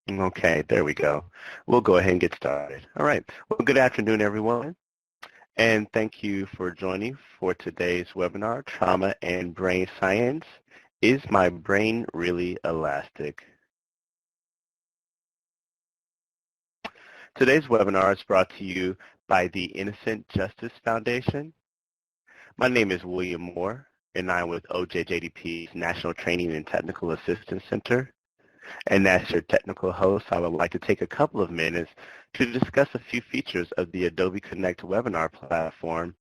Okay, there we go. We'll go ahead and get started. All right. Well, good afternoon, everyone, and thank you for joining for today's webinar, Trauma and Brain Science. Is my brain really elastic? Today's webinar is brought to you by the Innocent Justice Foundation. My name is William Moore, and I'm with OJJDP's National Training and Technical Assistance Center. And as your technical host, I would like to take a couple of minutes to discuss a few features of the Adobe Connect webinar platform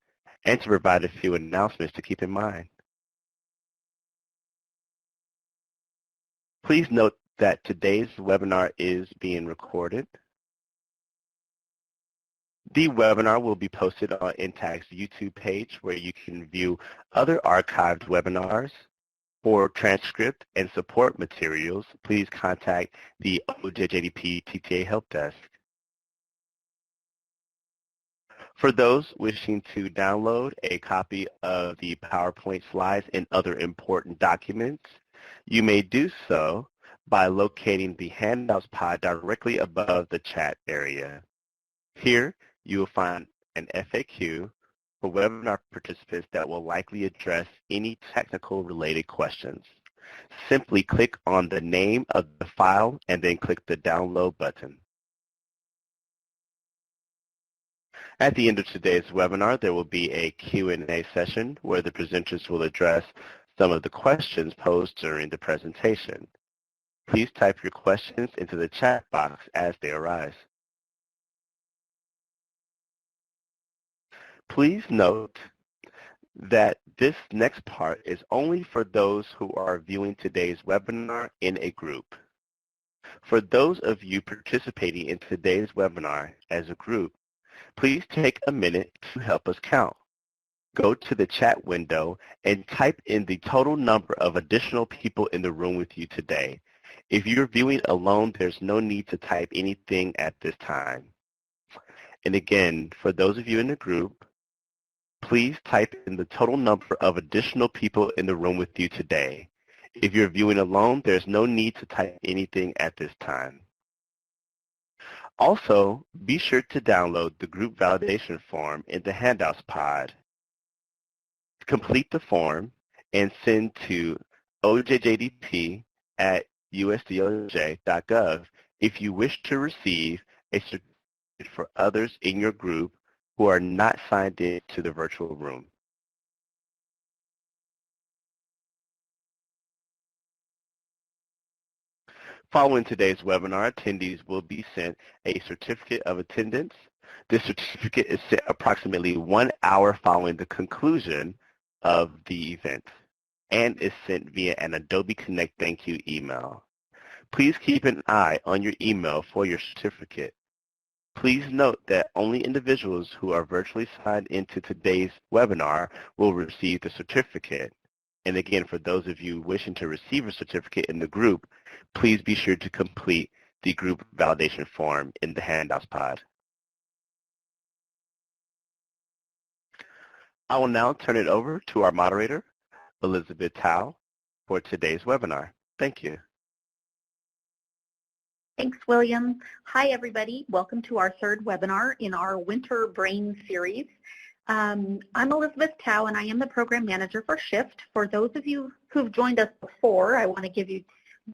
and to provide a few announcements to keep in mind. Please note that today's webinar is being recorded. The webinar will be posted on NTTAC's YouTube page where you can view other archived webinars. For transcript and support materials, please contact the OJJDP TTA Help Desk. For those wishing to download a copy of the PowerPoint slides and other important documents, you may do so by locating the Handouts pod directly above the chat area. Here, you will find an FAQ for webinar participants that will likely address any technical related questions. Simply click on the name of the file and then click the download button. At the end of today's webinar, there will be a Q&A session where the presenters will address some of the questions posed during the presentation. Please type your questions into the chat box as they arise. Please note that this next part is only for those who are viewing today's webinar in a group. For those of you participating in today's webinar as a group, please take a minute to help us count. Go to the chat window and type in the total number of additional people in the room with you today. If you're viewing alone, there's no need to type anything at this time. And again, for those of you in the group, please type in the total number of additional people in the room with you today. If you're viewing alone, there's no need to type anything at this time. Also, be sure to download the group validation form in the Handouts pod. Complete the form and send to ojjdp@usdoj.gov if you wish to receive a certificate for others in your group who are not signed in to the virtual room. Following today's webinar, attendees will be sent a certificate of attendance. This certificate is sent approximately 1 hour following the conclusion of the event and is sent via an Adobe Connect thank you email. Please keep an eye on your email for your certificate. Please note that only individuals who are virtually signed into today's webinar will receive the certificate. And again, for those of you wishing to receive a certificate in the group, please be sure to complete the group validation form in the Handouts pod. I will now turn it over to our moderator, Elizabeth Tao, for today's webinar. Thank you. Thanks, William. Hi, everybody. Welcome to our third webinar in our Winter Brain series. I'm Elizabeth Tao, and I am the Program Manager for SHIFT. For those of you who've joined us before, I want to give you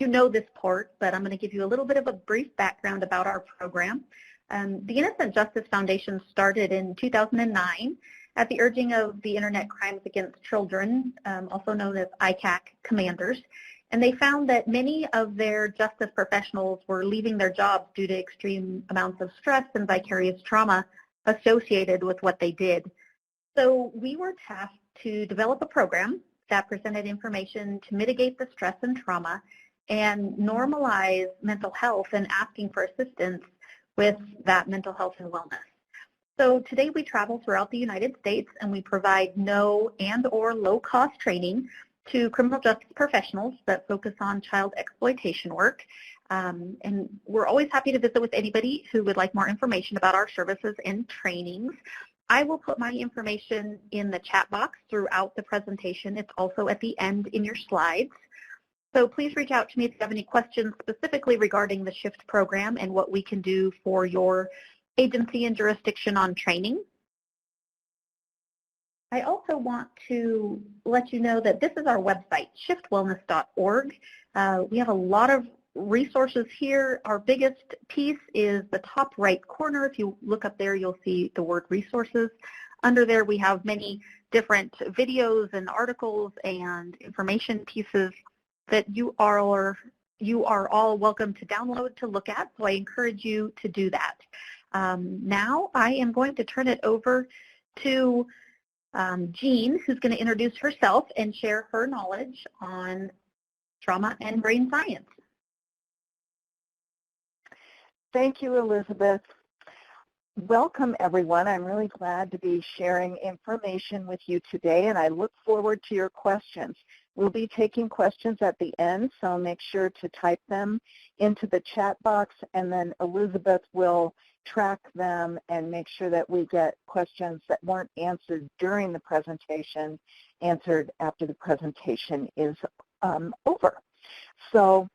know this part, but I'm going to give you a little bit of a brief background about our program. The Innocent Justice Foundation started in 2009 at the urging of the Internet Crimes Against Children, also known as NTTAC commanders, and they found that many of their justice professionals were leaving their jobs due to extreme amounts of stress and vicarious trauma associated with what they did. So we were tasked to develop a program that presented information to mitigate the stress and trauma and normalize mental health and asking for assistance with that mental health and wellness. So today we travel throughout the United States and we provide no and or low-cost training to criminal justice professionals that focus on child exploitation work. And we're always happy to visit with anybody who would like more information about our services and trainings. I will put my information in the chat box throughout the presentation. It's also at the end in your slides. So please reach out to me if you have any questions specifically regarding the SHIFT program and what we can do for your agency and jurisdiction on training. I also want to let you know that this is our website, shiftwellness.org. We have a lot of resources here. Our biggest piece is the top right corner. If you look up there, you'll see the word resources. Under there, we have many different videos and articles and information pieces that you are all welcome to download to look at, so I encourage you to do that. Now I am going to turn it over to Jean, who's going to introduce herself and share her knowledge on trauma and brain science. Thank you, Elizabeth. Welcome, everyone. I'm really glad to be sharing information with you today, and I look forward to your questions. We'll be taking questions at the end, so make sure to type them into the chat box, and then Elizabeth will track them and make sure that we get questions that weren't answered during the presentation answered after the presentation is over. So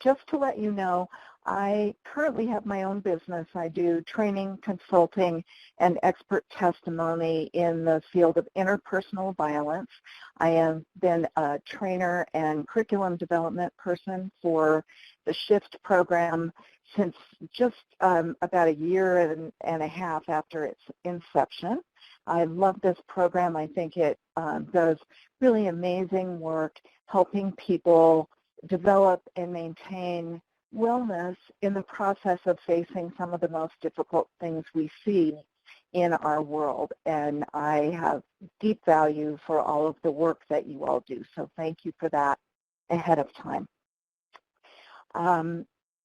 just to let you know, I currently have my own business. I do training, consulting, and expert testimony in the field of interpersonal violence. I have been a trainer and curriculum development person for the SHIFT program since just about a year and a half after its inception. I love this program. I think it does really amazing work helping people develop and maintain wellness in the process of facing some of the most difficult things we see in our world. And I have deep value for all of the work that you all do. So thank you for that ahead of time.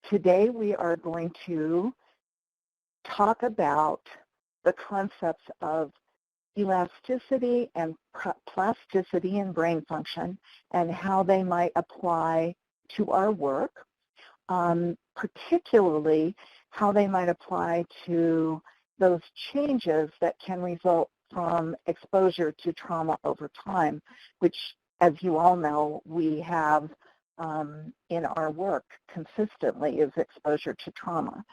Today we are going to talk about the concepts of elasticity and plasticity in brain function and how they might apply to our work. Particularly how they might apply to those changes that can result from exposure to trauma over time, which, as you all know, we have in our work consistently is exposure to trauma.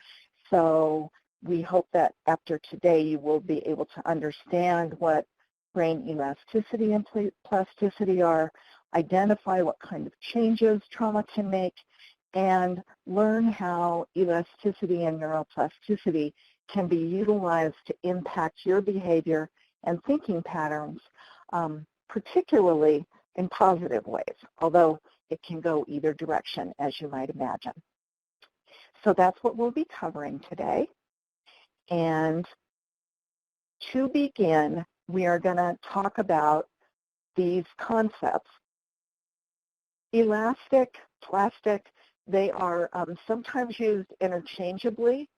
So we hope that after today you will be able to understand what brain elasticity and plasticity are, identify what kind of changes trauma can make, and learn how elasticity and neuroplasticity can be utilized to impact your behavior and thinking patterns, particularly in positive ways, although it can go either direction, as you might imagine. So that's what we'll be covering today. And to begin, we are going to talk about these concepts. Elastic, plastic, they are sometimes used interchangeably.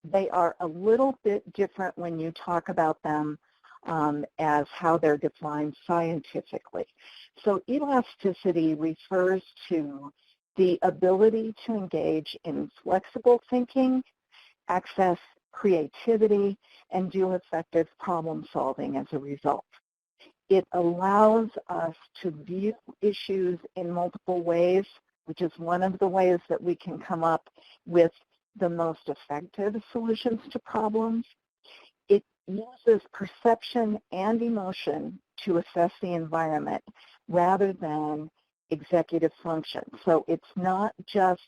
They are a little bit different when you talk about them as how they're defined scientifically. So elasticity refers to the ability to engage in flexible thinking, access creativity, and do effective problem solving as a result. It allows us to view issues in multiple ways, which is one of the ways that we can come up with the most effective solutions to problems. It uses perception and emotion to assess the environment rather than executive function. So it's not just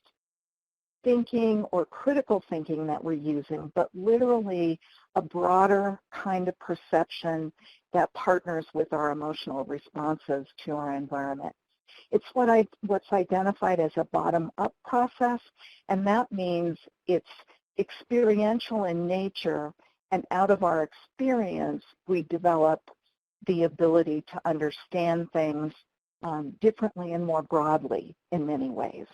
thinking or critical thinking that we're using, but literally a broader kind of perception that partners with our emotional responses to our environment. It's what's identified as a bottom-up process, and that means it's experiential in nature, and out of our experience, we develop the ability to understand things differently and more broadly in many ways.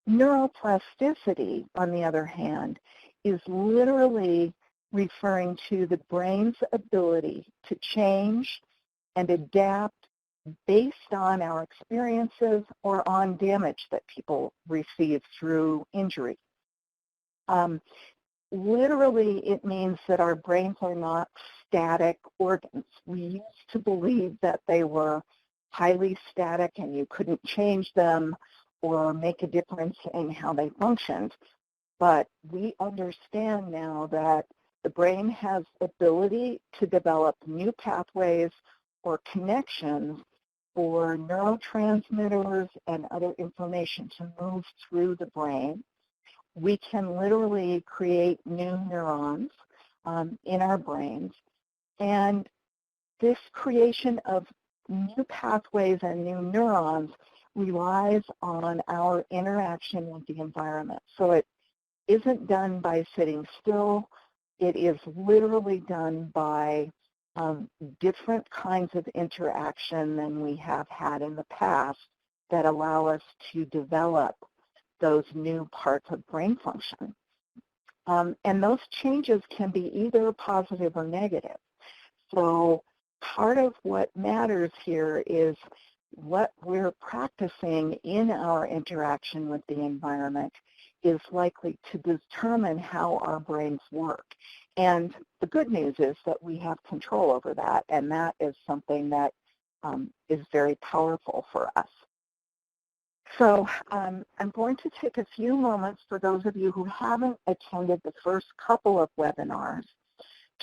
Neuroplasticity, on the other hand, is literally referring to the brain's ability to change and adapt based on our experiences or on damage that people receive through injury. Literally, it means that our brains are not static organs. We used to believe that they were highly static and you couldn't change them or make a difference in how they functioned. But we understand now that the brain has the ability to develop new pathways or connections for neurotransmitters and other information to move through the brain. We can literally create new neurons in our brains. And this creation of new pathways and new neurons relies on our interaction with the environment. So it isn't done by sitting still. It is literally done by different kinds of interaction than we have had in the past that allow us to develop those new parts of brain function. And those changes can be either positive or negative. So part of what matters here is what we're practicing in our interaction with the environment is likely to determine how our brains work. And the good news is that we have control over that, and that is something that is very powerful for us. So I'm going to take a few moments for those of you who haven't attended the first couple of webinars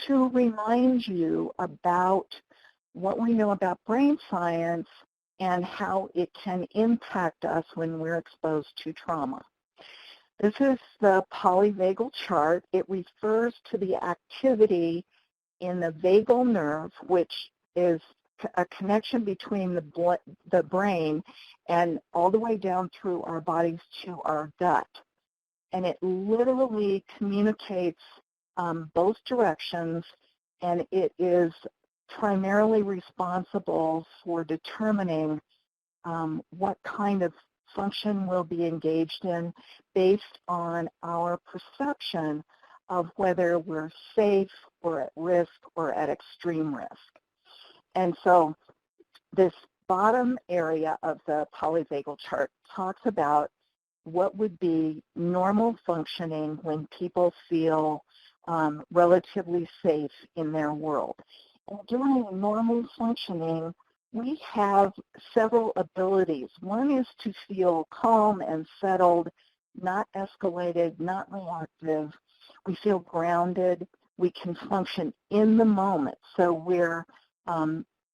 to remind you about what we know about brain science and how it can impact us when we're exposed to trauma. This is the polyvagal chart. It refers to the activity in the vagal nerve, which is a connection between the brain and all the way down through our bodies to our gut. And it literally communicates both directions, and it is primarily responsible for determining what kind of function we'll be engaged in based on our perception of whether we're safe or at risk or at extreme risk. And so this bottom area of the polyvagal chart talks about what would be normal functioning when people feel relatively safe in their world. And during normal functioning, we have several abilities. One is to feel calm and settled, not escalated, not reactive. We feel grounded. We can function in the moment. So we're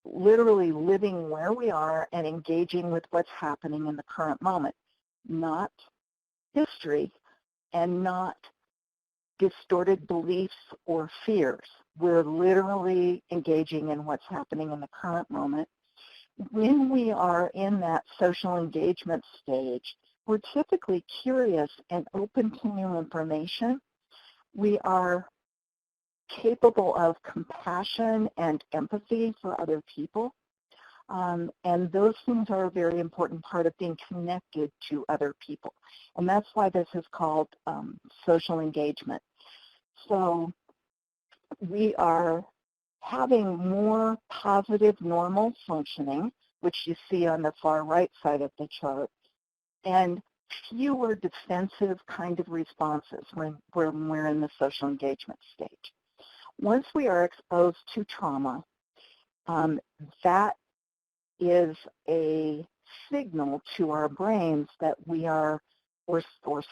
literally living where we are and engaging with what's happening in the current moment, not history and not distorted beliefs or fears. We're literally engaging in what's happening in the current moment. When we are in that social engagement stage, we're typically curious and open to new information. We are capable of compassion and empathy for other people. And those things are a very important part of being connected to other people. And that's why this is called social engagement. So we are having more positive normal functioning, which you see on the far right side of the chart, and fewer defensive kind of responses when we're in the social engagement stage. Once we are exposed to trauma, that is a signal to our brains that we are, or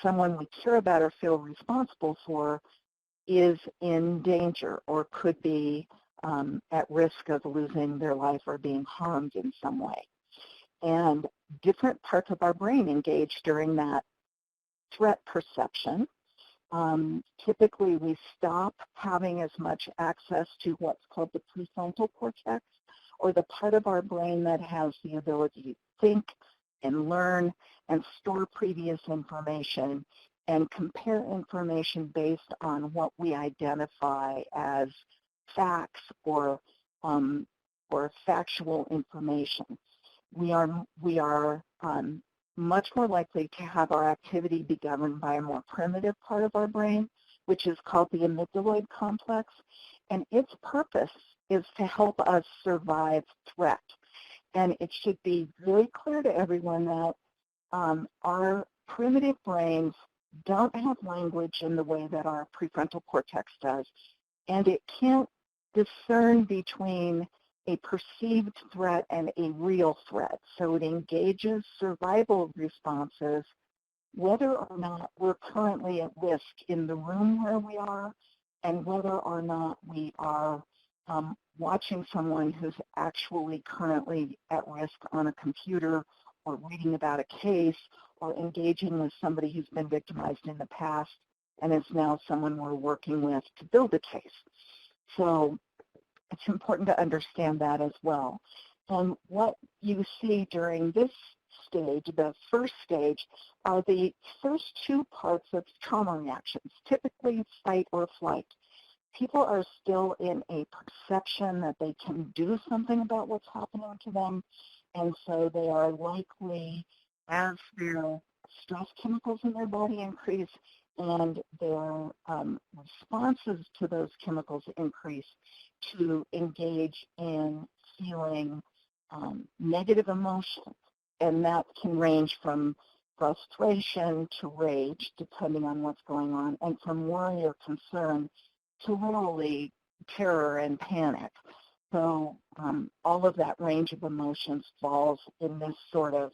someone we care about or feel responsible for, is in danger or could be at risk of losing their life or being harmed in some way. And different parts of our brain engage during that threat perception. Typically, we stop having as much access to what's called the prefrontal cortex, or the part of our brain that has the ability to think and learn and store previous information and compare information based on what we identify as facts or factual information. We are much more likely to have our activity be governed by a more primitive part of our brain, which is called the amygdaloid complex, and its purpose is to help us survive threat. And it should be very clear to everyone that our primitive brains don't have language in the way that our prefrontal cortex does, and it can't discern between a perceived threat and a real threat. So it engages survival responses whether or not we're currently at risk in the room where we are and whether or not we are watching someone who's actually currently at risk on a computer or reading about a case or engaging with somebody who's been victimized in the past and is now someone we're working with to build a case. So it's important to understand that as well. And what you see during this stage, the first stage, are the first two parts of trauma reactions, typically fight or flight. People are still in a perception that they can do something about what's happening to them, and so they are likely, as their stress chemicals in their body increase and their responses to those chemicals increase, to engage in feeling negative emotions. And that can range from frustration to rage, depending on what's going on, and from worry or concern to literally terror and panic. So all of that range of emotions falls in this sort of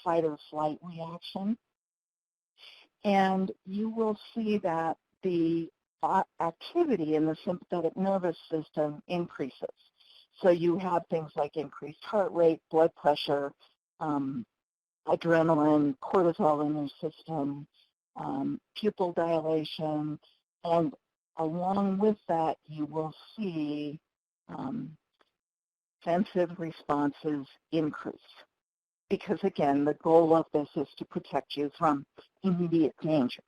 fight or flight reaction. And you will see that the activity in the sympathetic nervous system increases. So you have things like increased heart rate, blood pressure, adrenaline, cortisol in your system, pupil dilation, and along with that, you will see defensive responses increase. Because again, the goal of this is to protect you from immediate danger.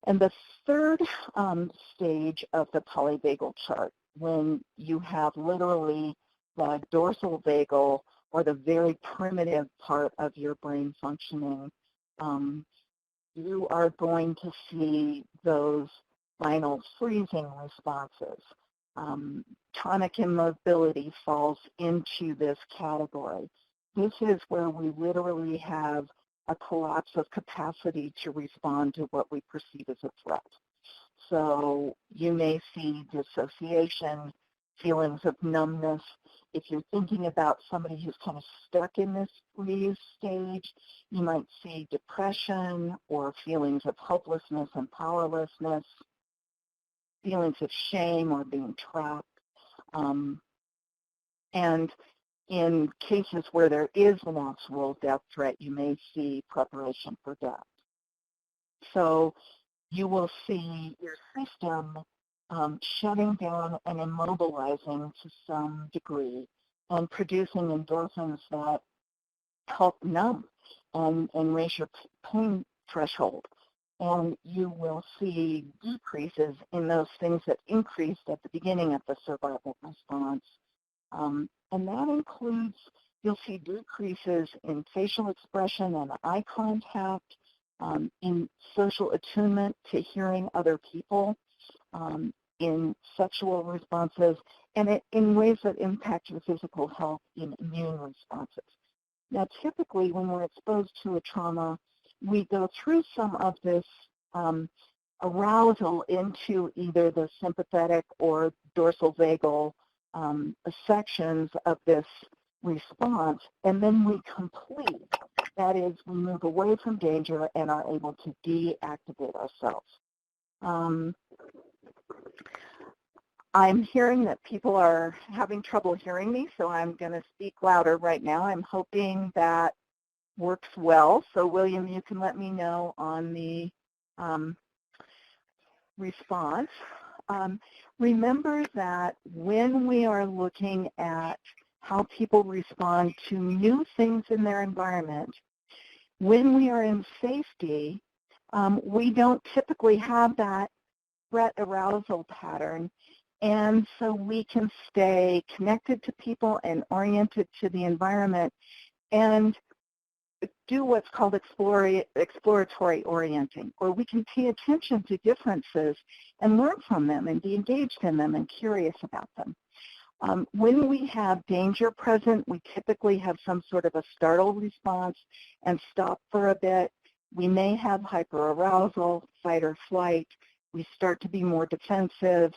And the third stage of the polyvagal chart, when you have literally the dorsal vagal or the very primitive part of your brain functioning, you are going to see those spinal freezing responses. Tonic immobility falls into this category. This is where we literally have a collapse of capacity to respond to what we perceive as a threat. So you may see dissociation, feelings of numbness. If you're thinking about somebody who's kind of stuck in this freeze stage, you might see depression or feelings of hopelessness and powerlessness, feelings of shame or being trapped. And in cases where there is an actual death threat, you may see preparation for death. So you will see your system shutting down and immobilizing to some degree and producing endorphins that help numb and raise your pain threshold. And you will see decreases in those things that increased at the beginning of the survival response. And that includes, you'll see decreases in facial expression and eye contact, in social attunement to hearing other people, in sexual responses, and in ways that impact your physical health in immune responses. Now, typically, when we're exposed to a trauma, we go through some of this arousal into either the sympathetic or dorsal vagal sections of this response, and then we complete. That is, we move away from danger and are able to deactivate ourselves. I'm hearing that people are having trouble hearing me, so I'm going to speak louder right now. I'm hoping that works well. So William, you can let me know on the response. Remember that when we are looking at how people respond to new things in their environment, when we are in safety, we don't typically have that threat arousal pattern, and so we can stay connected to people and oriented to the environment and do what's called exploratory orienting, or we can pay attention to differences and learn from them and be engaged in them and curious about them. When we have danger present, we typically have some sort of a startle response and stop for a bit. We may have hyperarousal, fight or flight. We start to be more defensive.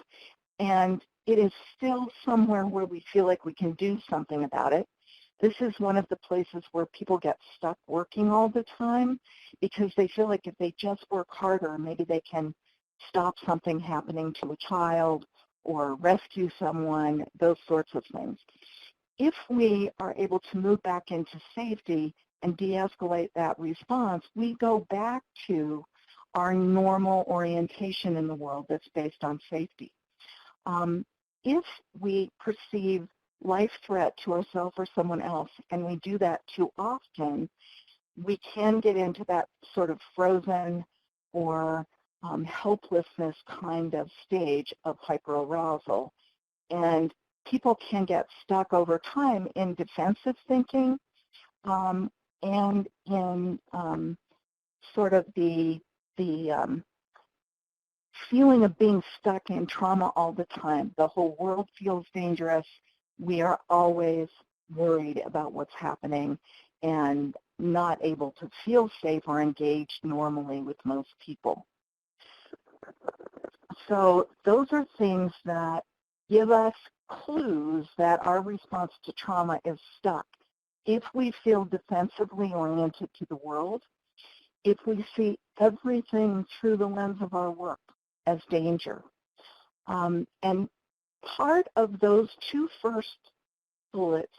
And it is still somewhere where we feel like we can do something about it. This is one of the places where people get stuck working all the time because they feel like if they just work harder, maybe they can stop something happening to a child or rescue someone, those sorts of things. If we are able to move back into safety and de-escalate that response, we go back to our normal orientation in the world that's based on safety. If we perceive life threat to ourselves or someone else, and we do that too often, we can get into that sort of frozen or helplessness kind of stage of hyperarousal. And people can get stuck over time in defensive thinking and in sort of the feeling of being stuck in trauma all the time. The whole world feels dangerous. We are always worried about what's happening and not able to feel safe or engaged normally with most people. So those are things that give us clues that our response to trauma is stuck. If we feel defensively oriented to the world, if we see everything through the lens of our work as danger. And part of those two first bullets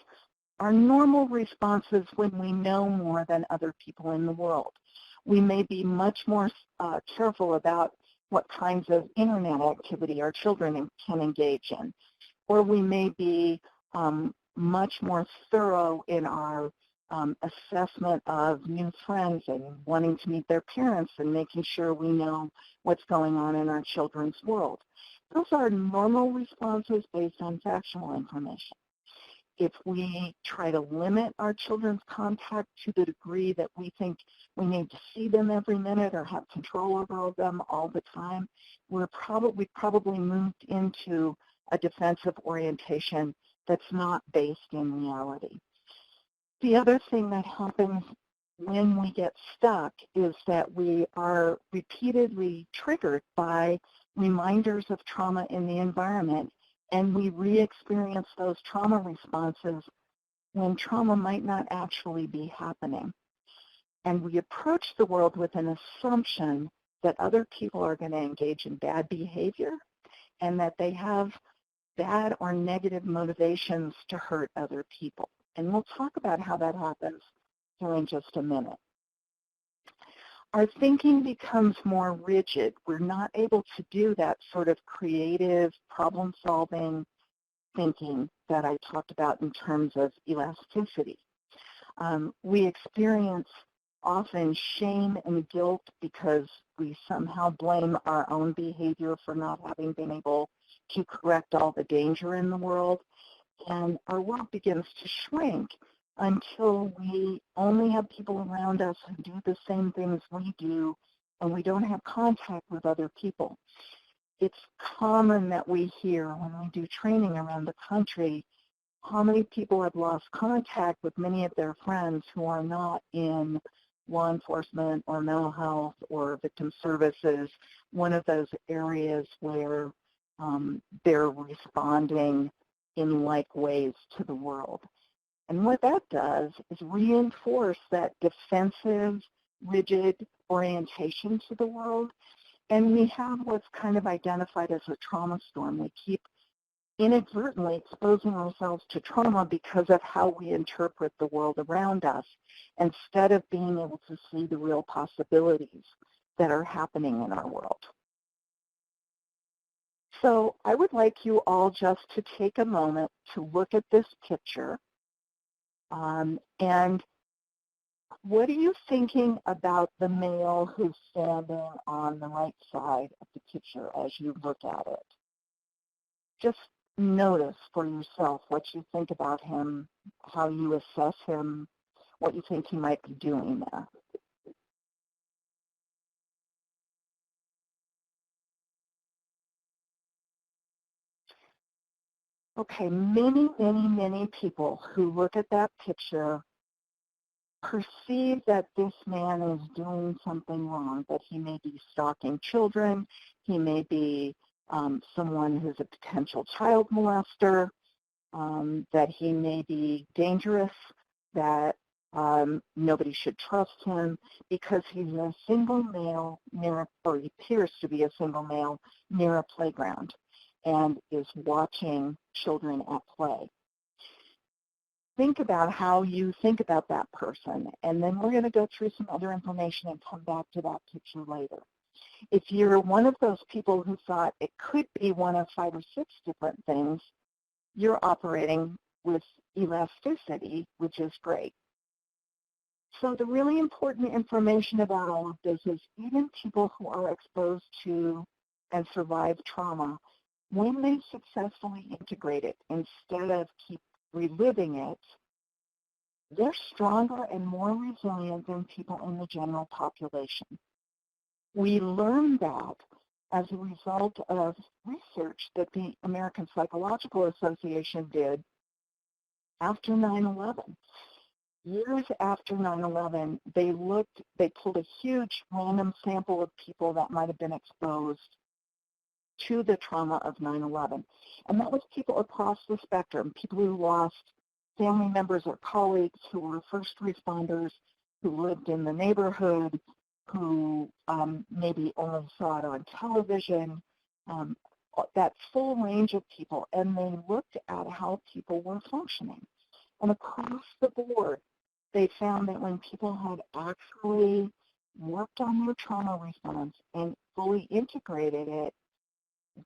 are normal responses when we know more than other people in the world. We may be much more careful about what kinds of internet activity our children can engage in, or we may be much more thorough in our assessment of new friends and wanting to meet their parents and making sure we know what's going on in our children's world. Those are normal responses based on factual information. If we try to limit our children's contact to the degree that we think we need to see them every minute or have control over them all the time, we've probably moved into a defensive orientation that's not based in reality. The other thing that happens when we get stuck is that we are repeatedly triggered by reminders of trauma in the environment, and we re-experience those trauma responses when trauma might not actually be happening. And we approach the world with an assumption that other people are going to engage in bad behavior and that they have bad or negative motivations to hurt other people. And we'll talk about how that happens here in just a minute. Our thinking becomes more rigid. We're not able to do that sort of creative, problem-solving thinking that I talked about in terms of elasticity. We experience often shame and guilt because we somehow blame our own behavior for not having been able to correct all the danger in the world. And our world begins to shrink until we only have people around us who do the same things we do, and we don't have contact with other people. It's common that we hear when we do training around the country how many people have lost contact with many of their friends who are not in law enforcement or mental health or victim services, one of those areas where they're responding in like ways to the world. And what that does is reinforce that defensive, rigid orientation to the world. And we have what's kind of identified as a trauma storm. We keep inadvertently exposing ourselves to trauma because of how we interpret the world around us, instead of being able to see the real possibilities that are happening in our world. So I would like you all just to take a moment to look at this picture. And what are you thinking about the male who's standing on the right side of the picture as you look at it? Just notice for yourself what you think about him, how you assess him, what you think he might be doing there. Okay, many people who look at that picture perceive that this man is doing something wrong, that he may be stalking children, he may be someone who's a potential child molester, that he may be dangerous, that nobody should trust him because he's a single male or he appears to be a single male near a playground and is watching children at play. Think about how you think about that person, and then we're going to go through some other information and come back to that picture later. If you're one of those people who thought it could be one of 5 or 6 different things, you're operating with elasticity, which is great. So the really important information about all of this is even people who are exposed to and survive trauma, when they successfully integrate it instead of keep reliving it, they're stronger and more resilient than people in the general population. We learned that as a result of research that the American Psychological Association did after 9/11. Years after 9/11, they pulled a huge random sample of people that might have been exposed to the trauma of 9/11. And that was people across the spectrum, people who lost family members or colleagues, who were first responders, who lived in the neighborhood, who maybe only saw it on television, that full range of people. And they looked at how people were functioning. And across the board, they found that when people had actually worked on their trauma response and fully integrated it,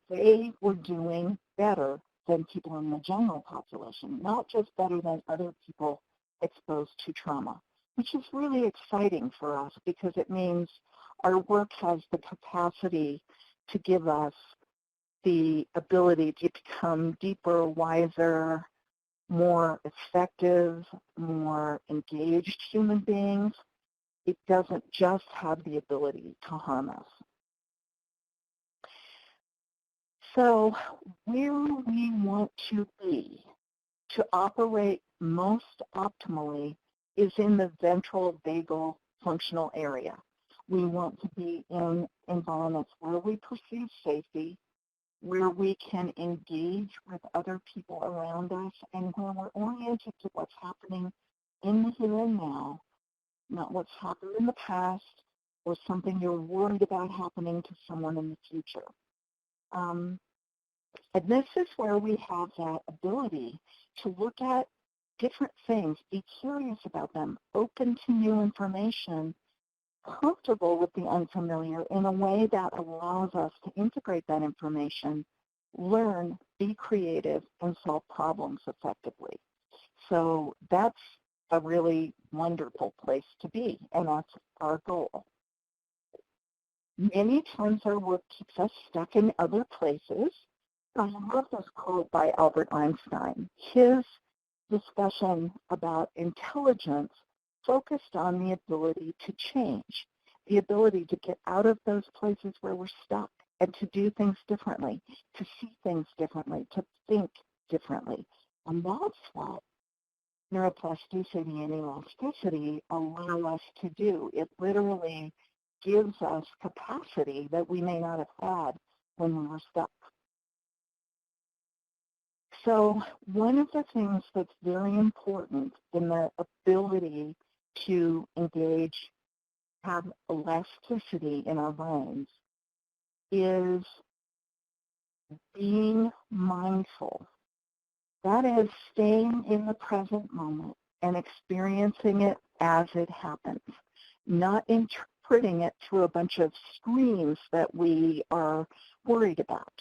they were doing better than people in the general population, not just better than other people exposed to trauma, which is really exciting for us because it means our work has the capacity to give us the ability to become deeper, wiser, more effective, more engaged human beings. It doesn't just have the ability to harm us. So where we want to be to operate most optimally is in the ventral vagal functional area. We want to be in environments where we perceive safety, where we can engage with other people around us, and where we're oriented to what's happening in the here and now, not what's happened in the past or something you're worried about happening to someone in the future. And this is where we have that ability to look at different things, be curious about them, open to new information, comfortable with the unfamiliar in a way that allows us to integrate that information, learn, be creative, and solve problems effectively. So that's a really wonderful place to be, and that's our goal. Many times our work keeps us stuck in other places. I love this quote by Albert Einstein. His discussion about intelligence focused on the ability to change, the ability to get out of those places where we're stuck and to do things differently, to see things differently, to think differently. And that's what neuroplasticity and elasticity allow us to do. It literally gives us capacity that we may not have had when we were stuck. So one of the things that's very important in the ability to engage, have elasticity in our brains, is being mindful. That is staying in the present moment and experiencing it as it happens, not interpreting it through a bunch of screens that we are worried about.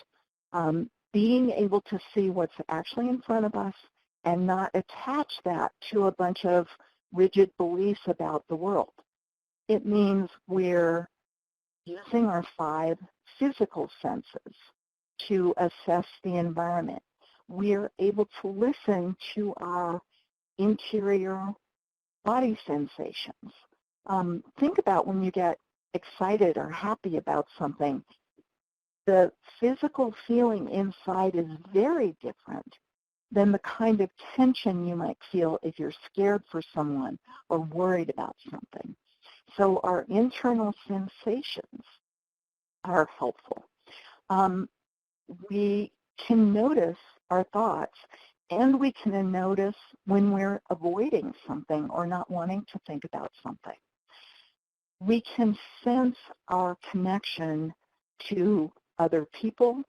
Being able to see what's actually in front of us and not attach that to a bunch of rigid beliefs about the world. It means we're using our 5 physical senses to assess the environment. We're able to listen to our interior body sensations. Think about when you get excited or happy about something. The physical feeling inside is very different than the kind of tension you might feel if you're scared for someone or worried about something. So our internal sensations are helpful. we can notice our thoughts, and we can notice when we're avoiding something or not wanting to think about something. We can sense our connection to other people,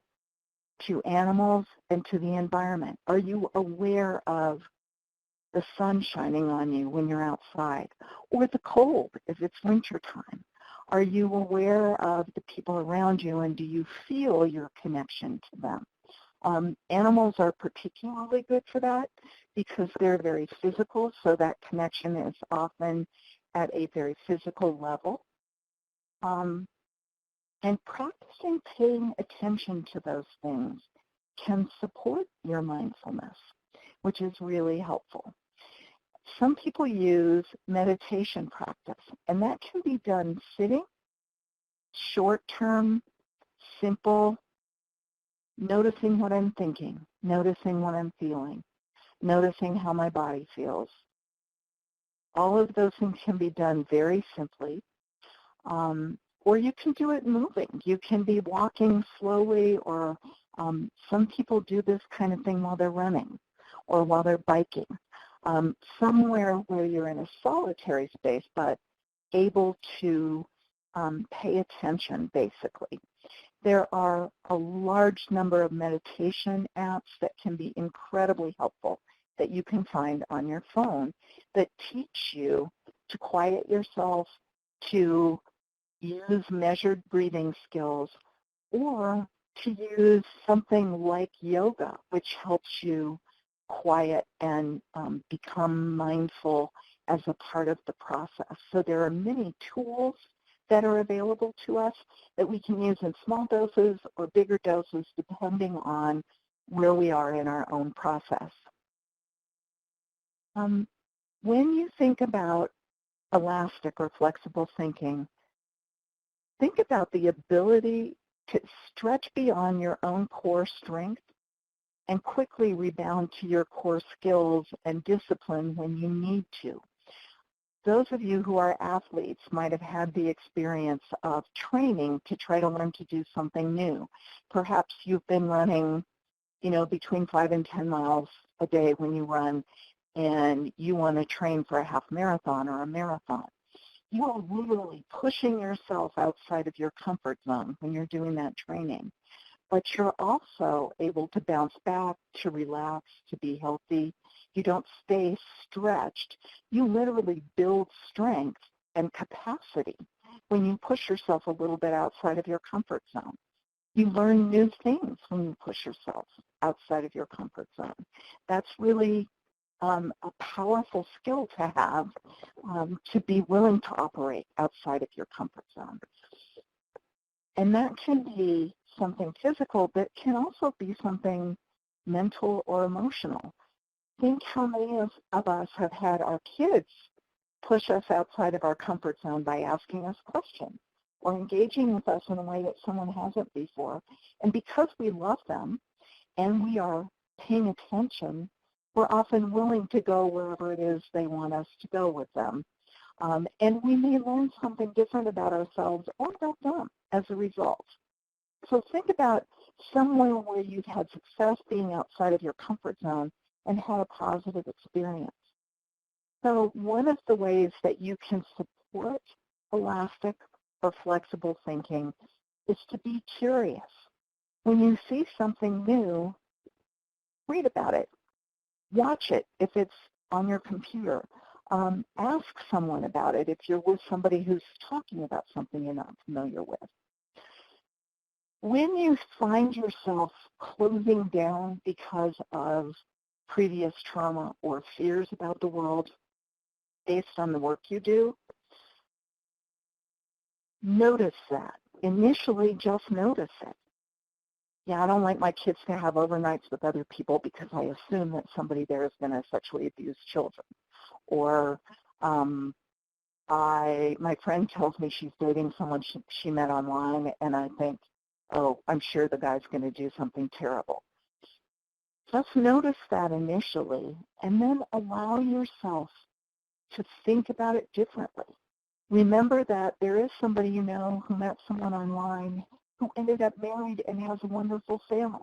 to animals, and to the environment. Are you aware of the sun shining on you when you're outside, or the cold if it's winter time? Are you aware of the people around you, and do you feel your connection to them? Animals are particularly good for that because they're very physical, so that connection is often at a very physical level. And practicing paying attention to those things can support your mindfulness, which is really helpful. Some people use meditation practice, and that can be done sitting, short-term, simple, noticing what I'm thinking, noticing what I'm feeling, noticing how my body feels. All of those things can be done very simply, or you can do it moving. You can be walking slowly, or some people do this kind of thing while they're running or while they're biking. Somewhere where you're in a solitary space but able to pay attention, basically. There are a large number of meditation apps that can be incredibly helpful that you can find on your phone that teach you to quiet yourself, to use measured breathing skills, or to use something like yoga, which helps you quiet and become mindful as a part of the process. So there are many tools that are available to us that we can use in small doses or bigger doses depending on where we are in our own process. When you think about elastic or flexible thinking, think about the ability to stretch beyond your own core strength and quickly rebound to your core skills and discipline when you need to. Those of you who are athletes might have had the experience of training to try to learn to do something new. Perhaps you've been running, between 5 and 10 miles a day when you run, and you want to train for a half marathon or a marathon. You are literally pushing yourself outside of your comfort zone when you're doing that training. But you're also able to bounce back, to relax, to be healthy. You don't stay stretched. You literally build strength and capacity when you push yourself a little bit outside of your comfort zone. You learn new things when you push yourself outside of your comfort zone. That's really a powerful skill to have, to be willing to operate outside of your comfort zone. And that can be something physical, but can also be something mental or emotional. Think how many of us have had our kids push us outside of our comfort zone by asking us questions or engaging with us in a way that someone hasn't before. And because we love them and we are paying attention, we're often willing to go wherever it is they want us to go with them. And we may learn something different about ourselves or about them as a result. So think about somewhere where you've had success being outside of your comfort zone and had a positive experience. So one of the ways that you can support elastic or flexible thinking is to be curious. When you see something new, read about it. Watch it if it's on your computer. Ask someone about it if you're with somebody who's talking about something you're not familiar with. When you find yourself closing down because of previous trauma or fears about the world based on the work you do, notice that. Initially, just notice it. Yeah, I don't like my kids to have overnights with other people because I assume that somebody there is going to sexually abuse children. Or my friend tells me she's dating someone she met online, and I think, oh, I'm sure the guy's going to do something terrible. Just notice that initially, and then allow yourself to think about it differently. Remember that there is somebody you know who met someone online who ended up married and has a wonderful family.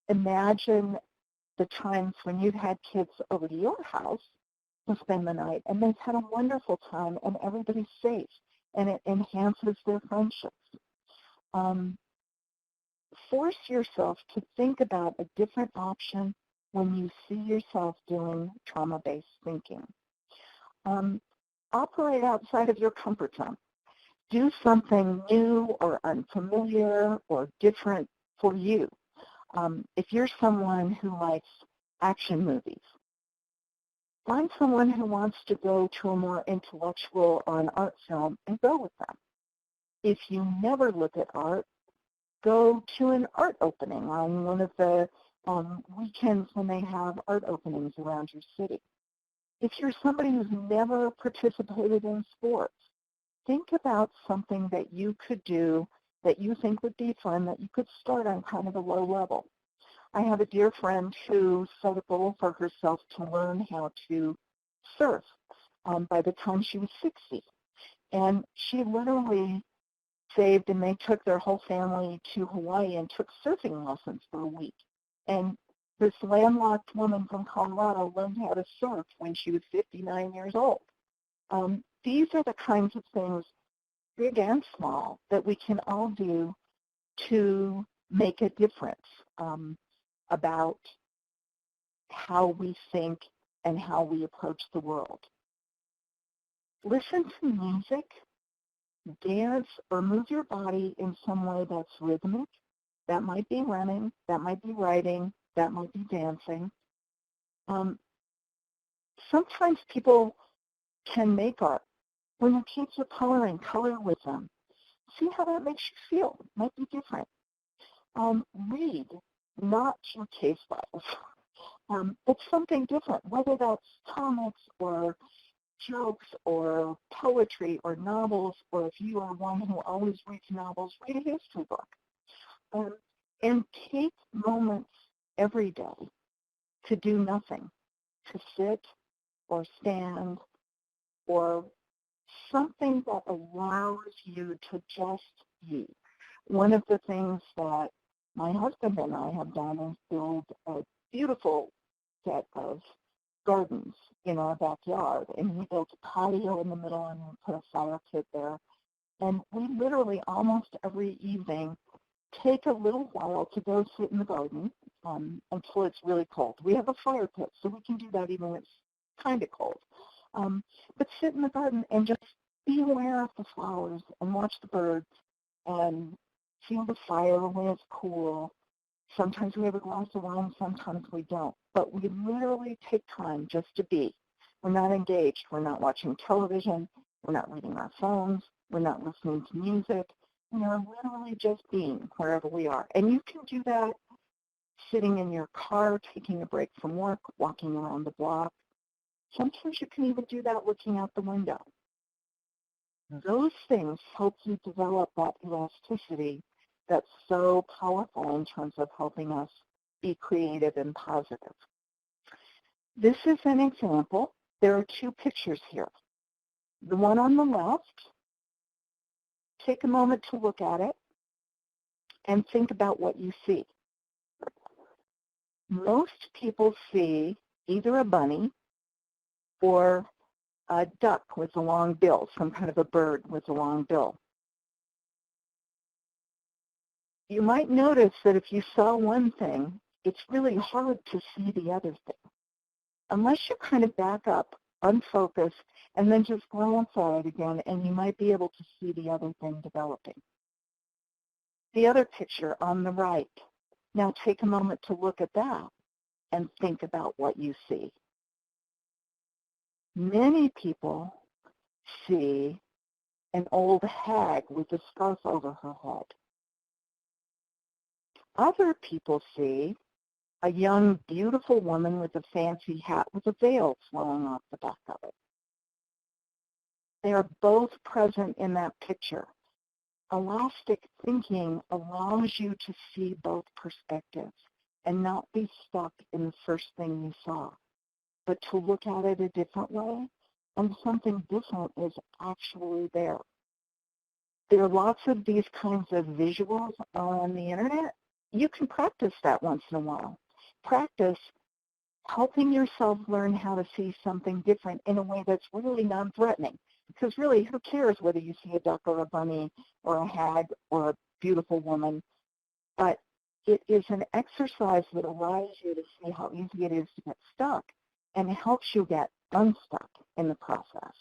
Imagine the times when you've had kids over to your house to spend the night and they've had a wonderful time and everybody's safe and it enhances their friendships. Force yourself to think about a different option when you see yourself doing trauma-based thinking. Operate outside of your comfort zone. Do something new or unfamiliar or different for you. If you're someone who likes action movies, find someone who wants to go to a more intellectual or an art film and go with them. If you never look at art, go to an art opening on one of the weekends when they have art openings around your city. If you're somebody who's never participated in sports, think about something that you could do that you think would be fun, that you could start on kind of a low level. I have a dear friend who set a goal for herself to learn how to surf by the time she was 60. And she literally saved, and they took their whole family to Hawaii and took surfing lessons for a week. And this landlocked woman from Colorado learned how to surf when she was 59 years old. These are the kinds of things, big and small, that we can all do to make a difference about how we think and how we approach the world. Listen to music, dance, or move your body in some way that's rhythmic. That might be running, that might be writing, that might be dancing. Sometimes people can make art. When your kids are coloring, color with them. See how that makes you feel. It might be different. Read, not your case files, but something different, whether that's comics or jokes or poetry or novels, or if you are one who always reads novels, read a history book. And take moments every day to do nothing, to sit or stand or something that allows you to just be. One of the things that my husband and I have done is build a beautiful set of gardens in our backyard, and we built a patio in the middle and we put a fire pit there. And we literally almost every evening take a little while to go sit in the garden until it's really cold. We have a fire pit, so we can do that even when it's kind of cold. But sit in the garden and just be aware of the flowers and watch the birds and feel the fire when it's cool. Sometimes we have a glass of wine, sometimes we don't. But we literally take time just to be. We're not engaged. We're not watching television. We're not reading our phones. We're not listening to music. We are literally just being wherever we are. And you can do that sitting in your car, taking a break from work, walking around the block. Sometimes you can even do that looking out the window. Those things help you develop that elasticity that's so powerful in terms of helping us be creative and positive. This is an example. There are two pictures here. The one on the left, take a moment to look at it and think about what you see. Most people see either a bunny or a duck with a long bill, some kind of a bird with a long bill. You might notice that if you saw one thing, it's really hard to see the other thing. Unless you kind of back up, unfocus, and then just glance at it again, and you might be able to see the other thing developing. The other picture on the right. Now take a moment to look at that and think about what you see. Many people see an old hag with a scarf over her head. Other people see a young, beautiful woman with a fancy hat with a veil flowing off the back of it. They are both present in that picture. Elastic thinking allows you to see both perspectives and not be stuck in the first thing you saw, but to look at it a different way, and something different is actually there. There are lots of these kinds of visuals on the internet. You can practice that once in a while. Practice helping yourself learn how to see something different in a way that's really non-threatening. Because really, who cares whether you see a duck or a bunny or a hag or a beautiful woman? But it is an exercise that allows you to see how easy it is to get stuck and helps you get unstuck in the process.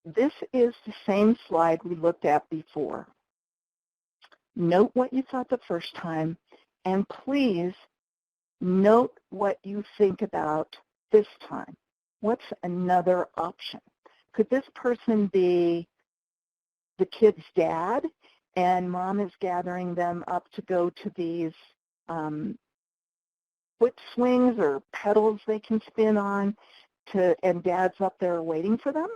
This is the same slide we looked at before. Note what you thought the first time, and please note what you think about this time. What's another option? Could this person be the kid's dad, and mom is gathering them up to go to these foot swings or pedals they can spin on, and dad's up there waiting for them?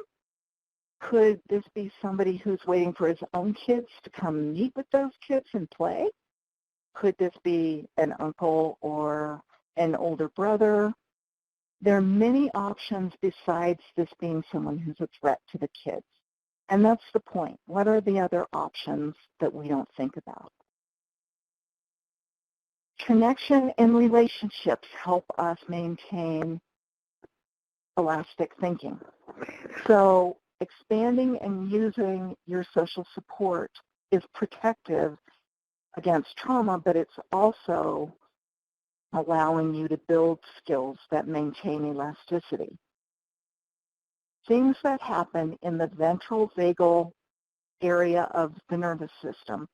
Could this be somebody who's waiting for his own kids to come meet with those kids and play? Could this be an uncle or an older brother? There are many options besides this being someone who's a threat to the kids. And that's the point. What are the other options that we don't think about? Connection and relationships help us maintain elastic thinking. So expanding and using your social support is protective against trauma, but it's also allowing you to build skills that maintain elasticity. Things that happen in the ventral vagal area of the nervous system,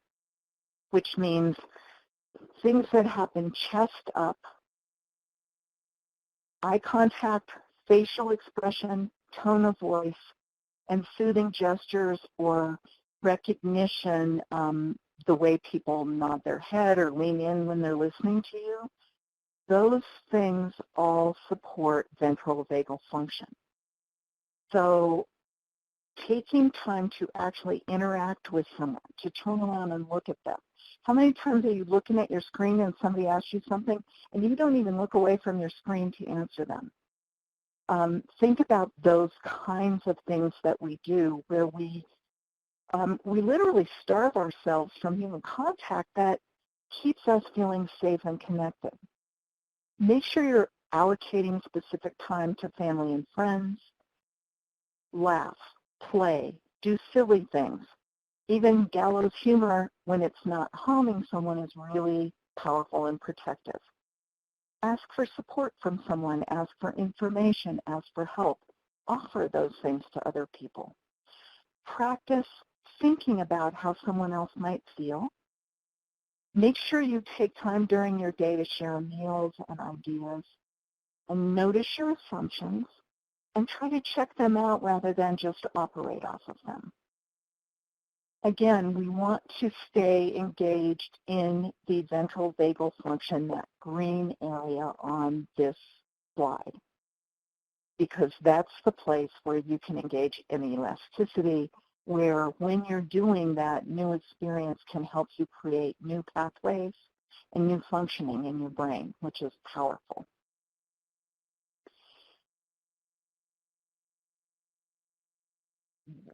which means things that happen chest up, eye contact, facial expression, tone of voice, and soothing gestures or recognition, the way people nod their head or lean in when they're listening to you, those things all support ventral vagal function. So taking time to actually interact with someone, to turn around and look at them. How many times are you looking at your screen and somebody asks you something and you don't even look away from your screen to answer them? Think about those kinds of things that we do where we literally starve ourselves from human contact that keeps us feeling safe and connected. Make sure you're allocating specific time to family and friends. Laugh, play, do silly things. Even gallows humor, when it's not harming someone, is really powerful and protective. Ask for support from someone, ask for information, ask for help. Offer those things to other people. Practice thinking about how someone else might feel. Make sure you take time during your day to share meals and ideas. And notice your assumptions and try to check them out rather than just operate off of them. Again, we want to stay engaged in the ventral vagal function, that green area on this slide, because that's the place where you can engage in elasticity, where when you're doing that, new experience can help you create new pathways and new functioning in your brain, which is powerful.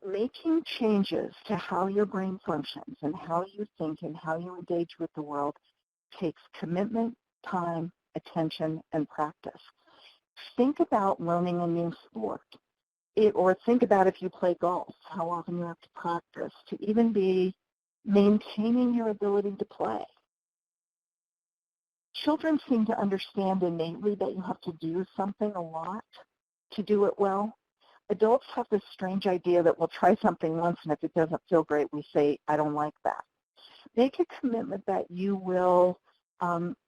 Making changes to how your brain functions and how you think and how you engage with the world takes commitment, time, attention, and practice. Think about learning a new sport, or think about if you play golf, how often you have to practice to even be maintaining your ability to play. Children seem to understand innately that you have to do something a lot to do it well. Adults have this strange idea that we'll try something once, and if it doesn't feel great, we say, I don't like that. Make a commitment that you will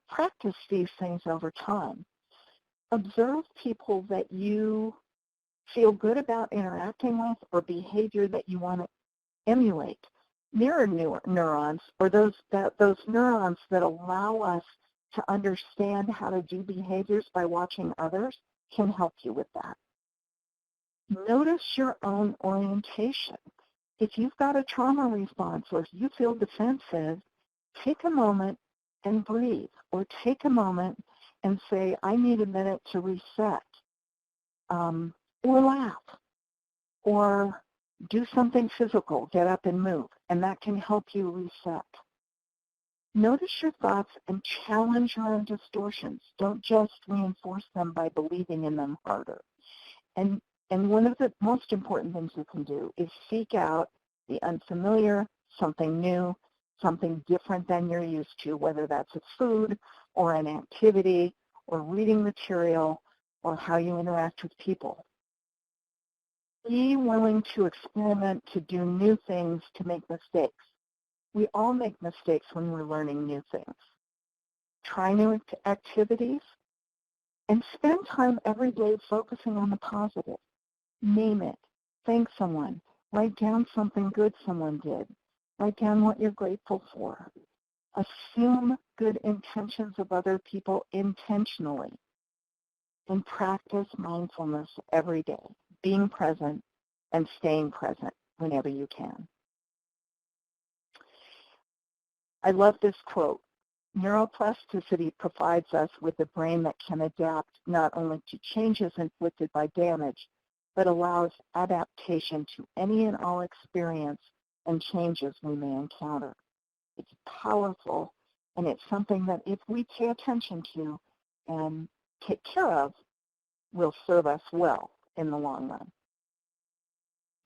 practice these things over time. Observe people that you feel good about interacting with or behavior that you want to emulate. Mirror neurons, or those neurons that allow us to understand how to do behaviors by watching others, can help you with that. Notice your own orientation. If you've got a trauma response or if you feel defensive, take a moment and breathe, or take a moment and say, I need a minute to reset. or laugh, or do something physical, get up and move, and that can help you reset. Notice your thoughts and challenge your own distortions. Don't just reinforce them by believing in them harder. And one of the most important things you can do is seek out the unfamiliar, something new, something different than you're used to, whether that's a food or an activity or reading material or how you interact with people. Be willing to experiment, to do new things, to make mistakes. We all make mistakes when we're learning new things. Try new activities and spend time every day focusing on the positive. Name it. Thank someone. Write down something good someone did. Write down what you're grateful for. Assume good intentions of other people intentionally. And practice mindfulness every day, being present and staying present whenever you can. I love this quote. Neuroplasticity provides us with a brain that can adapt not only to changes inflicted by damage, but allows adaptation to any and all experience and changes we may encounter. It's powerful, and it's something that if we pay attention to and take care of, will serve us well in the long run.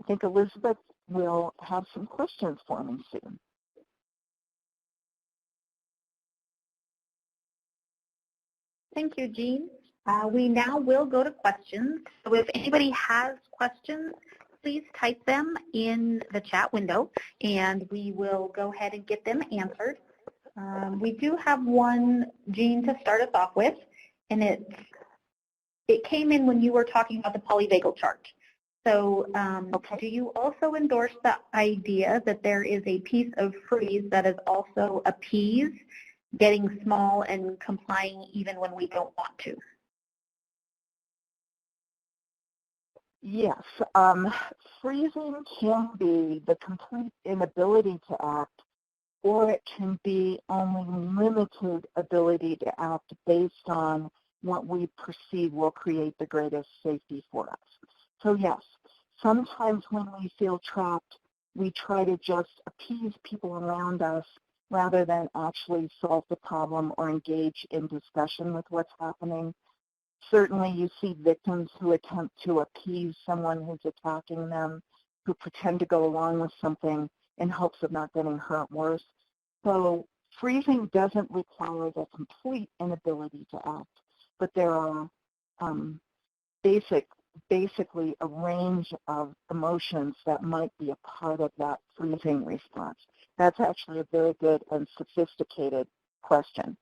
I think Elizabeth will have some questions for me soon. Thank you, Jean. We now will go to questions. So if anybody has questions, please type them in the chat window, and we will go ahead and get them answered. We do have one, Jean, to start us off with, and it came in when you were talking about the polyvagal chart. So do you also endorse the idea that there is a piece of freeze that is also appease, getting small and complying even when we don't want to? Yes, freezing can be the complete inability to act, or it can be only limited ability to act based on what we perceive will create the greatest safety for us. So yes, sometimes when we feel trapped, we try to just appease people around us rather than actually solve the problem or engage in discussion with what's happening. Certainly you see victims who attempt to appease someone who's attacking them, who pretend to go along with something in hopes of not getting hurt worse. So freezing doesn't require the complete inability to act, but there are basically a range of emotions that might be a part of that freezing response. That's actually a very good and sophisticated question.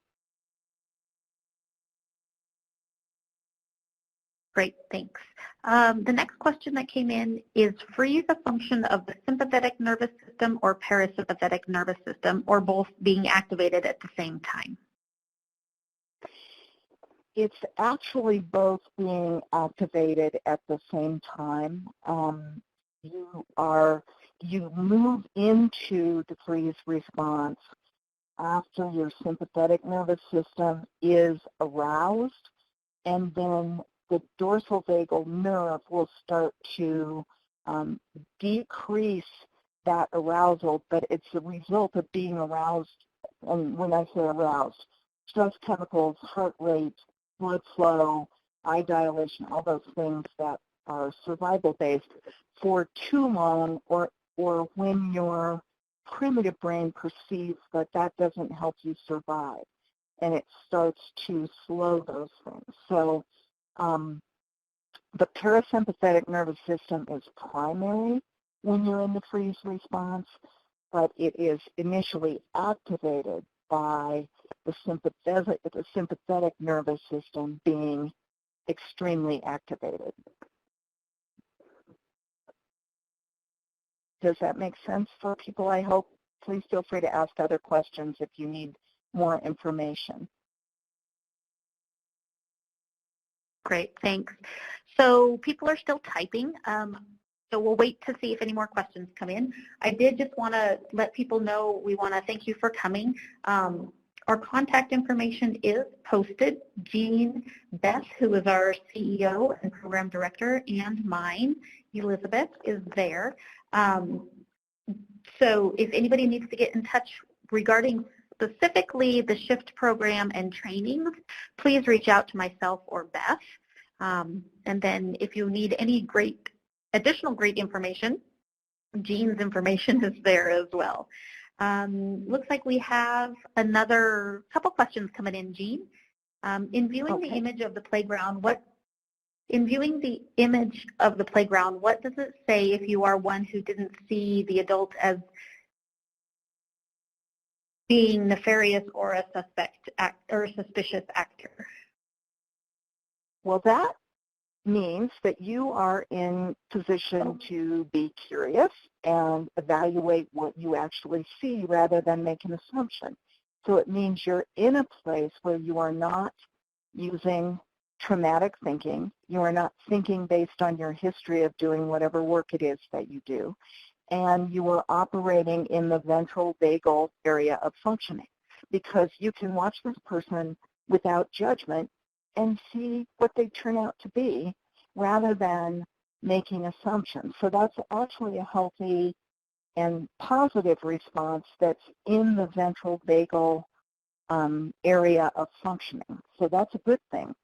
Great, thanks. The next question that came in is freeze a function of the sympathetic nervous system or parasympathetic nervous system, or both being activated at the same time? It's actually both being activated at the same time. You move into the freeze response after your sympathetic nervous system is aroused, and then the dorsal vagal nerve will start to decrease that arousal, but it's a result of being aroused. And when I say aroused, stress chemicals, heart rate, blood flow, eye dilation, all those things that are survival-based for too long, or when your primitive brain perceives that that doesn't help you survive, and it starts to slow those things. So the parasympathetic nervous system is primary when you're in the freeze response, but it is initially activated by the sympathetic nervous system being extremely activated. Does that make sense for people, I hope? Please feel free to ask other questions if you need more information. Great, thanks. So people are still typing, so we'll wait to see if any more questions come in. I did just want to let people know we want to thank you for coming. Our contact information is posted. Jean, Beth, who is our CEO and program director, and mine, Elizabeth, is there. So if anybody needs to get in touch regarding specifically the SHIFT program and trainings, please reach out to myself or Beth. And then if you need any additional great information, Jean's information is there as well. Looks like we have another couple questions coming in, Jean. In viewing the image of the playground, what does it say if you are one who didn't see the adult as being nefarious or a suspicious actor? Well, that means that you are in position to be curious and evaluate what you actually see rather than make an assumption. So it means you're in a place where you are not using traumatic thinking. You are not thinking based on your history of doing whatever work it is that you do. And you are operating in the ventral vagal area of functioning, because you can watch this person without judgment and see what they turn out to be rather than making assumptions. So that's actually a healthy and positive response that's in the ventral vagal area of functioning. So that's a good thing.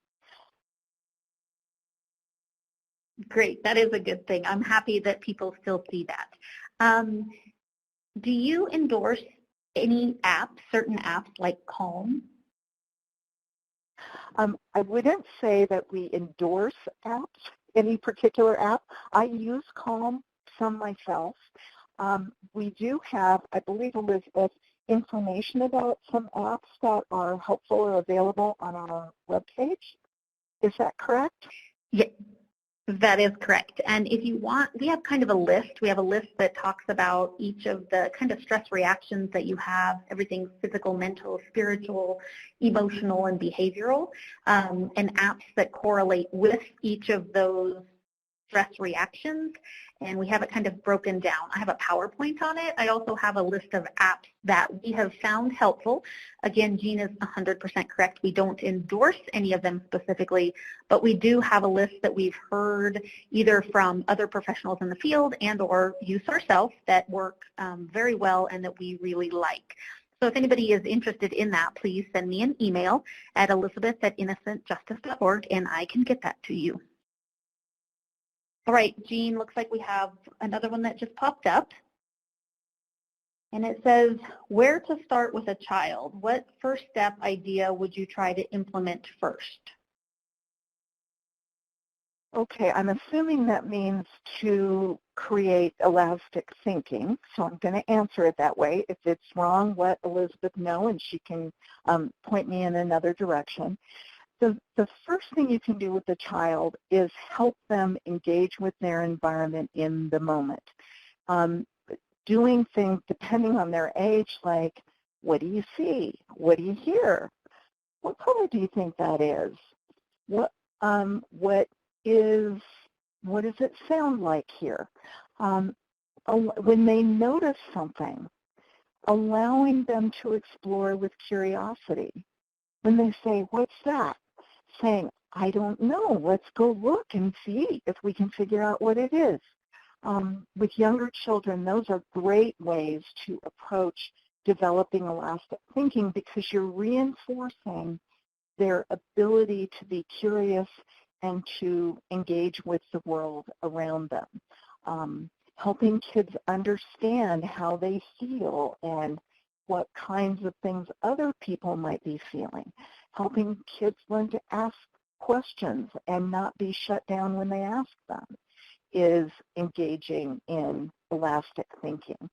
Great, that is a good thing. I'm happy that people still see that. Do you endorse any apps, certain apps like Calm? I wouldn't say that we endorse apps, any particular app. I use Calm some myself. We do have, I believe, Elizabeth, information about some apps that are helpful or available on our webpage. Is that correct? Yeah, that is correct. And if you want, we have kind of a list. We have a list that talks about each of the kind of stress reactions that you have, everything physical, mental, spiritual, emotional, and behavioral, and apps that correlate with each of those stress reactions, and we have it kind of broken down. I have a PowerPoint on it. I also have a list of apps that we have found helpful. Again, Jean is 100% correct. We don't endorse any of them specifically, but we do have a list that we've heard either from other professionals in the field and or use ourselves that work very well and that we really like. So if anybody is interested in that, please send me an email at elizabeth@innocentjustice.org and I can get that to you. All right, Jean, looks like we have another one that just popped up. And it says, where to start with a child? What first step idea would you try to implement first? Okay, I'm assuming that means to create elastic thinking, so I'm going to answer it that way. If it's wrong, let Elizabeth know and she can point me in another direction. The first thing you can do with the child is help them engage with their environment in the moment. Doing things depending on their age, like, what do you see? What do you hear? What color do you think that is? What does it sound like here? When they notice something, allowing them to explore with curiosity. When they say, what's that? Saying, I don't know, let's go look and see if we can figure out what it is. With younger children, those are great ways to approach developing elastic thinking because you're reinforcing their ability to be curious and to engage with the world around them. Helping kids understand how they feel and what kinds of things other people might be feeling. Helping kids learn to ask questions and not be shut down when they ask them is engaging in elastic thinking.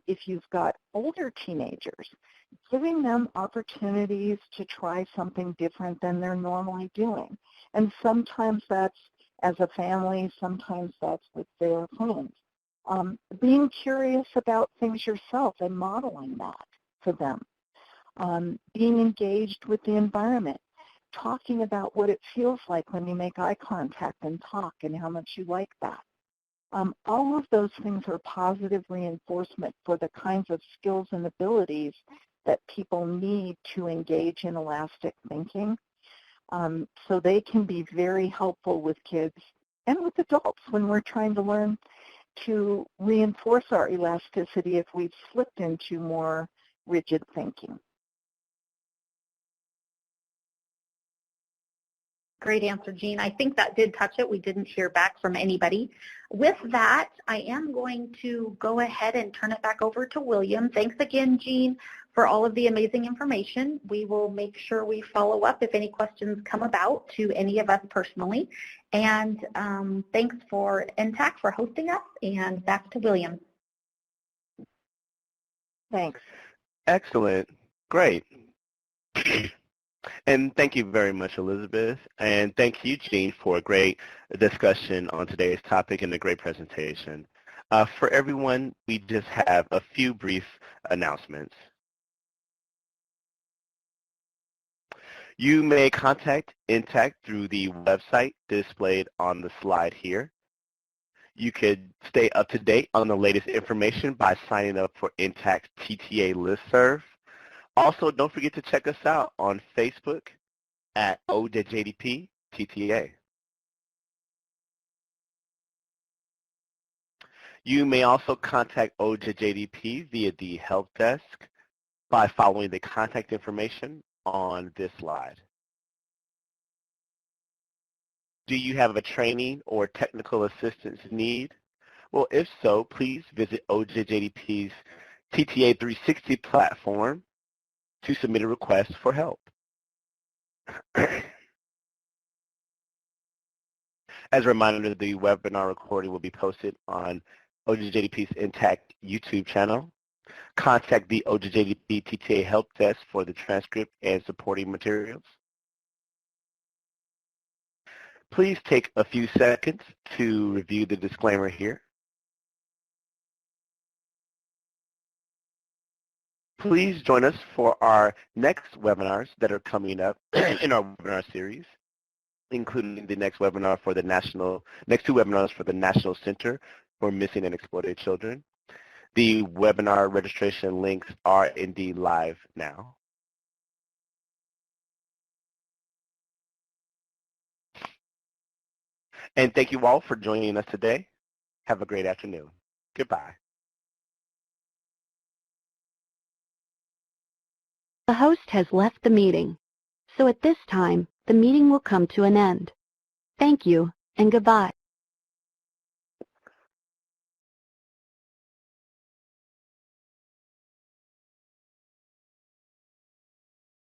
If you've got older teenagers, giving them opportunities to try something different than they're normally doing. And sometimes that's as a family, sometimes that's with their friends. Being curious about things yourself and modeling that for them. Being engaged with the environment, talking about what it feels like when you make eye contact and talk and how much you like that. All of those things are positive reinforcement for the kinds of skills and abilities that people need to engage in elastic thinking. So they can be very helpful with kids and with adults when we're trying to learn to reinforce our elasticity if we've slipped into more rigid thinking. Great answer, Jean. I think that did touch it. We didn't hear back from anybody. With that, I am going to go ahead and turn it back over to William. Thanks again, Jean, for all of the amazing information. We will make sure we follow up if any questions come about to any of us personally. And thanks for NTTAC for hosting us, and back to William. Thanks. Excellent. Great. And thank you very much, Elizabeth. And thank you, Jean, for a great discussion on today's topic and a great presentation. For everyone, we just have a few brief announcements. You may contact NTTAC through the website displayed on the slide here. You could stay up to date on the latest information by signing up for NTTAC's TTA listserv. Also, don't forget to check us out on Facebook at OJJDP TTA. You may also contact OJJDP via the help desk by following the contact information on this slide. Do you have a training or technical assistance need? Well, if so, please visit OJJDP's TTA 360 platform to submit a request for help. As a reminder, the webinar recording will be posted on OJJDP's NTTAC YouTube channel. Contact the OJJDP TTA help desk for the transcript and supporting materials. Please take a few seconds to review the disclaimer here. Please join us for our next webinars that are coming up in our webinar series, including the next webinar for the next two webinars for the National Center for Missing and Exploited Children. The webinar registration links are indeed live now. And thank you all for joining us today. Have a great afternoon. Goodbye. The host has left the meeting, so at this time, the meeting will come to an end. Thank you and goodbye.